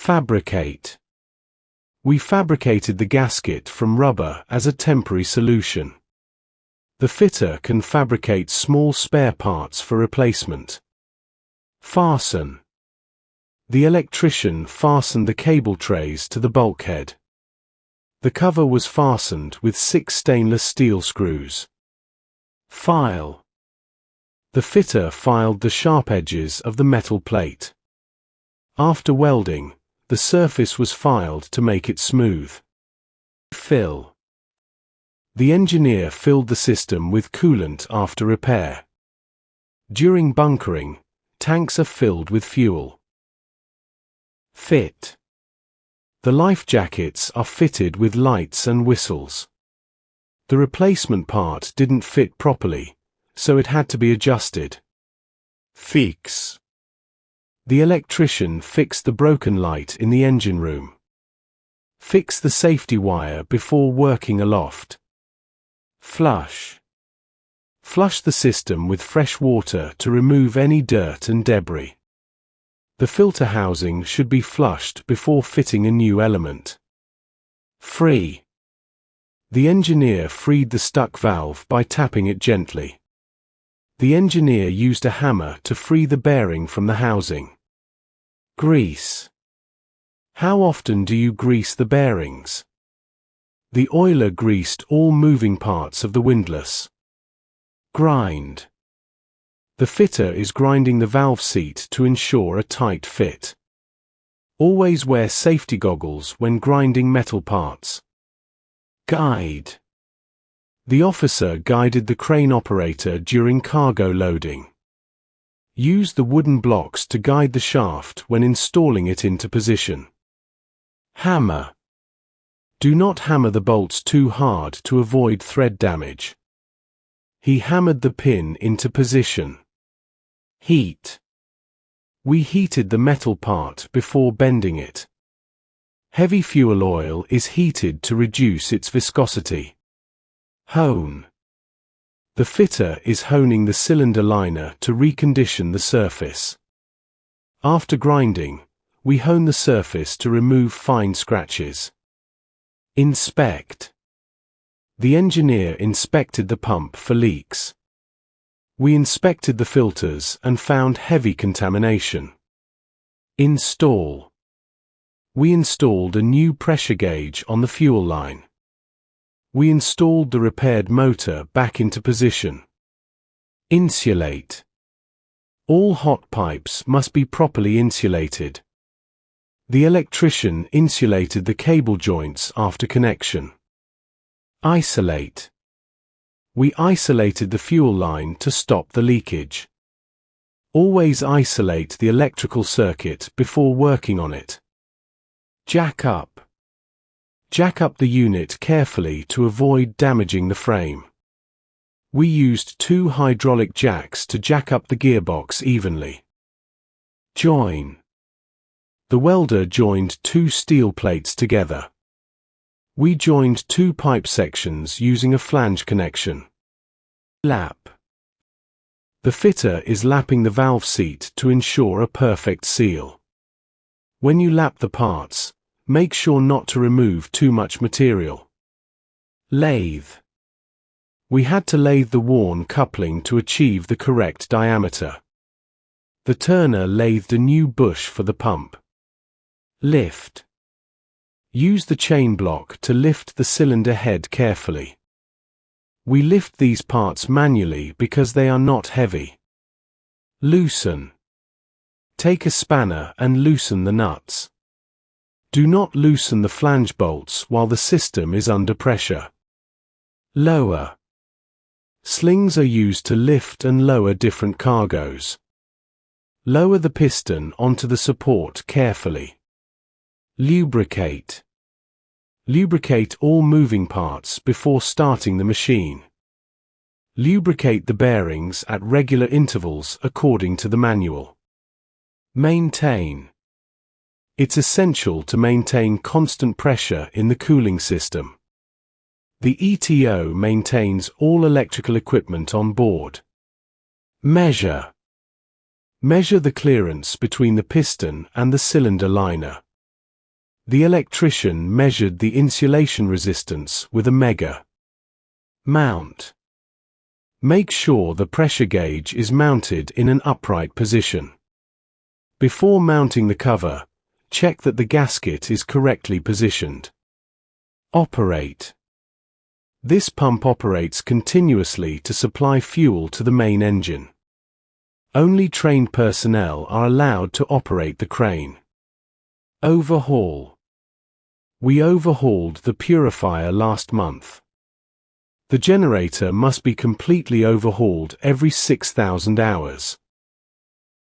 Fabricate. We fabricated the gasket from rubber as a temporary solution. The fitter can fabricate small spare parts for replacement. Fasten. The electrician fastened the cable trays to the bulkhead. The cover was fastened with 6 stainless steel screws. File. The fitter filed the sharp edges of the metal plate. After welding, the surface was filed to make it smooth. Fill. The engineer filled the system with coolant after repair. During bunkering, tanks are filled with fuel. Fit. The life jackets are fitted with lights and whistles. The replacement part didn't fit properly, so it had to be adjusted. Fix. The electrician fixed the broken light in the engine room. Fix the safety wire before working aloft. Flush. Flush the system with fresh water to remove any dirt and debris. The filter housing should be flushed before fitting a new element. Free. The engineer freed the stuck valve by tapping it gently. The engineer used a hammer to free the bearing from the housing. Grease. How often do you grease the bearings? The oiler greased all moving parts of the windlass. Grind. The fitter is grinding the valve seat to ensure a tight fit. Always wear safety goggles when grinding metal parts. Guide. The officer guided the crane operator during cargo loading. Use the wooden blocks to guide the shaft when installing it into position. Hammer. Do not hammer the bolts too hard to avoid thread damage. He hammered the pin into position. Heat. We heated the metal part before bending it. Heavy fuel oil is heated to reduce its viscosity. Hone. The fitter is honing the cylinder liner to recondition the surface. After grinding, we hone the surface to remove fine scratches. Inspect. The engineer inspected the pump for leaks. We inspected the filters and found heavy contamination. Install. We installed a new pressure gauge on the fuel line. We installed the repaired motor back into position. Insulate. All hot pipes must be properly insulated. The electrician insulated the cable joints after connection. Isolate. We isolated the fuel line to stop the leakage. Always isolate the electrical circuit before working on it. Jack up. Jack up the unit carefully to avoid damaging the frame. We used 2 hydraulic jacks to jack up the gearbox evenly. Join. The welder joined 2 steel plates together. We joined 2 pipe sections using a flange connection. Lap. The fitter is lapping the valve seat to ensure a perfect seal. When you lap the parts, make sure not to remove too much material. Lathe. We had to lathe the worn coupling to achieve the correct diameter. The turner lathed a new bush for the pump. Lift. Use the chain block to lift the cylinder head carefully. We lift these parts manually because they are not heavy. Loosen. Take a spanner and loosen the nuts. Do not loosen the flange bolts while the system is under pressure. Lower. Slings are used to lift and lower different cargoes. Lower the piston onto the support carefully. Lubricate. Lubricate all moving parts before starting the machine. Lubricate the bearings at regular intervals according to the manual. Maintain. It's essential to maintain constant pressure in the cooling system. The ETO maintains all electrical equipment on board. Measure. Measure the clearance between the piston and the cylinder liner. The electrician measured the insulation resistance with a mega. Mount. Make sure the pressure gauge is mounted in an upright position. Before mounting the cover, check that the gasket is correctly positioned. Operate. This pump operates continuously to supply fuel to the main engine. Only trained personnel are allowed to operate the crane. Overhaul. We overhauled the purifier last month. The generator must be completely overhauled every 6,000 hours.